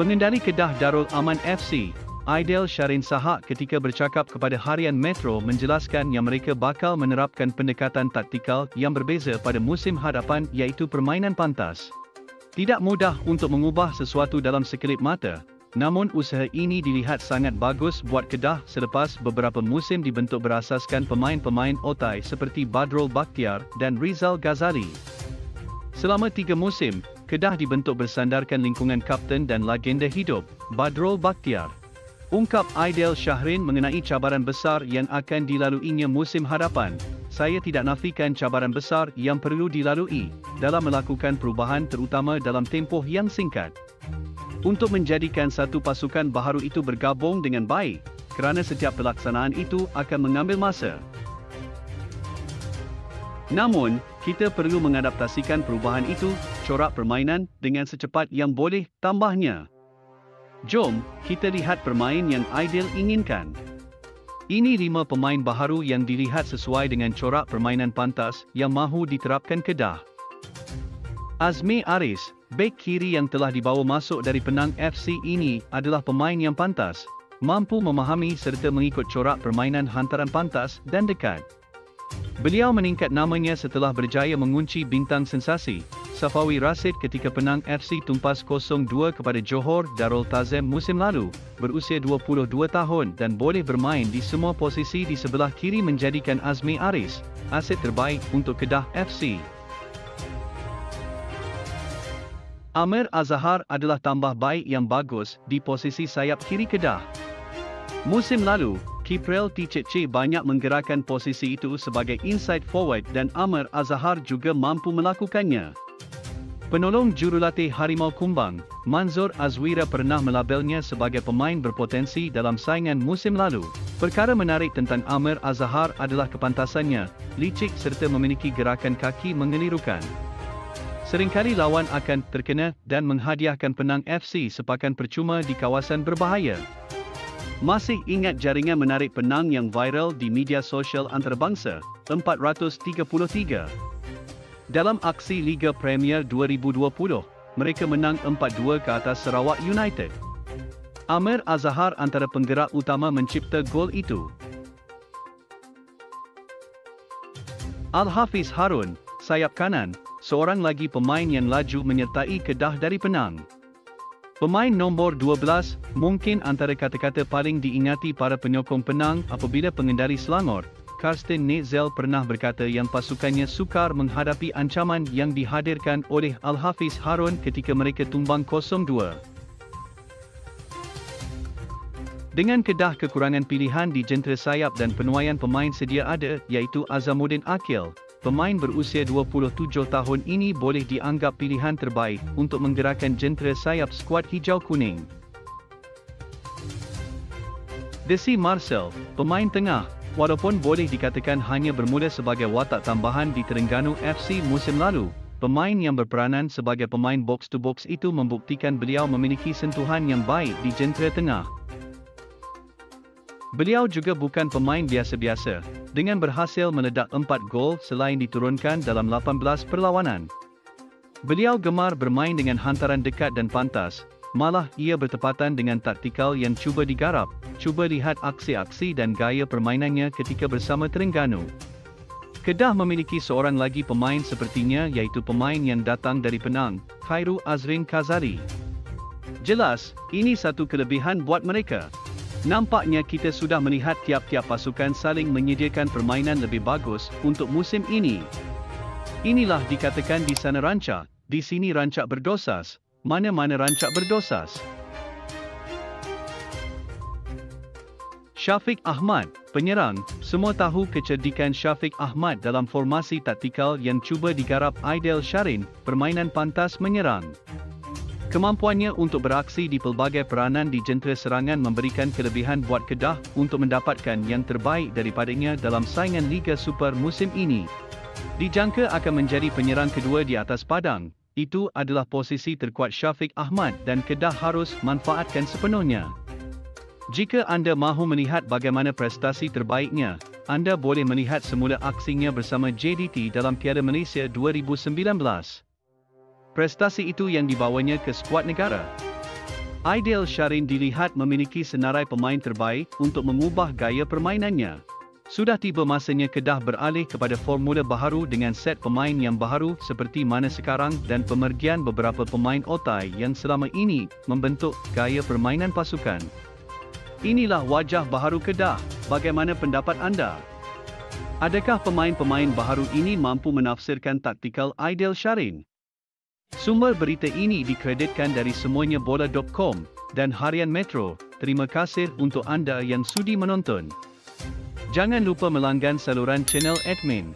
Pengendali Kedah Darul Aman FC, Aidil Syarin Sahak ketika bercakap kepada Harian Metro menjelaskan yang mereka bakal menerapkan pendekatan taktikal yang berbeza pada musim hadapan iaitu permainan pantas. Tidak mudah untuk mengubah sesuatu dalam sekelip mata, namun usaha ini dilihat sangat bagus buat Kedah selepas beberapa musim dibentuk berasaskan pemain-pemain otai seperti Badrul Bakhtiar dan Rizal Ghazali. Selama 3 musim, Kedah dibentuk bersandarkan lingkungan kapten dan legenda hidup, Badrul Bakhtiar. Ungkap Aidil Syarin mengenai cabaran besar yang akan dilaluinya musim hadapan. Saya tidak nafikan cabaran besar yang perlu dilalui dalam melakukan perubahan terutama dalam tempoh yang singkat. Untuk menjadikan satu pasukan baharu itu bergabung dengan baik, kerana setiap pelaksanaan itu akan mengambil masa. Namun, kita perlu mengadaptasikan perubahan itu, corak permainan, dengan secepat yang boleh, tambahnya. Jom, kita lihat permain yang Aidil inginkan. Ini 5 pemain baharu yang dilihat sesuai dengan corak permainan pantas yang mahu diterapkan Kedah. Azmi Aris, bek kiri yang telah dibawa masuk dari Penang FC ini adalah pemain yang pantas, mampu memahami serta mengikut corak permainan hantaran pantas dan dekat. Beliau meningkat namanya setelah berjaya mengunci bintang sensasi, Safawi Rashid ketika Penang FC tumpas 0-2 kepada Johor Darul Tazim musim lalu, berusia 22 tahun dan boleh bermain di semua posisi di sebelah kiri menjadikan Azmi Aris, aset terbaik untuk Kedah FC. Amir Azhar adalah tambah baik yang bagus di posisi sayap kiri Kedah. Musim lalu, Kiprel Ticece banyak menggerakkan posisi itu sebagai inside forward dan Amir Azhar juga mampu melakukannya. Penolong jurulatih Harimau Kumbang, Manzur Azwira pernah melabelnya sebagai pemain berpotensi dalam saingan musim lalu. Perkara menarik tentang Amir Azhar adalah kepantasannya, licik serta memiliki gerakan kaki mengelirukan. Seringkali lawan akan terkena dan menghadiahkan Penang FC sepakan percuma di kawasan berbahaya. Masih ingat jaringan menarik Penang yang viral di media sosial antarabangsa, 433. Dalam aksi Liga Premier 2020, mereka menang 4-2 ke atas Sarawak United. Amir Azhar antara penggerak utama mencipta gol itu. Al-Hafiz Harun, sayap kanan, seorang lagi pemain yang laju menyertai Kedah dari Penang. Pemain nombor 12, mungkin antara kata-kata paling diingati para penyokong Penang apabila pengendali Selangor, Karsten Netzel pernah berkata yang pasukannya sukar menghadapi ancaman yang dihadirkan oleh Al-Hafiz Harun ketika mereka tumbang 0-2. Dengan Kedah kekurangan pilihan di jentera sayap dan penuaian pemain sedia ada iaitu Azamuddin Akil, pemain berusia 27 tahun ini boleh dianggap pilihan terbaik untuk menggerakkan jentera sayap skuad hijau kuning. Desi Marcel, pemain tengah, walaupun boleh dikatakan hanya bermula sebagai watak tambahan di Terengganu FC musim lalu, pemain yang berperanan sebagai pemain box-to-box itu membuktikan beliau memiliki sentuhan yang baik di jentera tengah. Beliau juga bukan pemain biasa-biasa, dengan berhasil meledak 4 gol selain diturunkan dalam 18 perlawanan. Beliau gemar bermain dengan hantaran dekat dan pantas, malah ia bertepatan dengan taktikal yang cuba digarap. Cuba lihat aksi-aksi dan gaya permainannya ketika bersama Terengganu. Kedah memiliki seorang lagi pemain sepertinya iaitu pemain yang datang dari Penang, Khairu Azrin Khazali. Jelas, ini satu kelebihan buat mereka. Nampaknya kita sudah melihat tiap-tiap pasukan saling menyediakan permainan lebih bagus untuk musim ini. Inilah dikatakan di sana rancak, di sini rancak berdosas, mana-mana rancak berdosas. Syafiq Ahmad, penyerang, semua tahu kecerdikan Syafiq Ahmad dalam formasi taktikal yang cuba digarap Aidil Syarin, permainan pantas menyerang. Kemampuannya untuk beraksi di pelbagai peranan di jentera serangan memberikan kelebihan buat Kedah untuk mendapatkan yang terbaik daripadanya dalam saingan Liga Super musim ini. Dijangka akan menjadi penyerang kedua di atas padang, itu adalah posisi terkuat Syafiq Ahmad dan Kedah harus manfaatkan sepenuhnya. Jika anda mahu melihat bagaimana prestasi terbaiknya, anda boleh melihat semula aksinya bersama JDT dalam Piala Malaysia 2019. Prestasi itu yang dibawanya ke skuad negara. Aidil Syahrin dilihat memiliki senarai pemain terbaik untuk mengubah gaya permainannya. Sudah tiba masanya Kedah beralih kepada formula baharu dengan set pemain yang baharu seperti mana sekarang dan pemergian beberapa pemain otai yang selama ini membentuk gaya permainan pasukan. Inilah wajah baharu Kedah. Bagaimana pendapat anda? Adakah pemain-pemain baharu ini mampu menafsirkan taktikal Aidil Syahrin? Sumber berita ini dikreditkan dari semuanyabola.com dan Harian Metro. Terima kasih untuk anda yang sudi menonton. Jangan lupa melanggan saluran channel admin.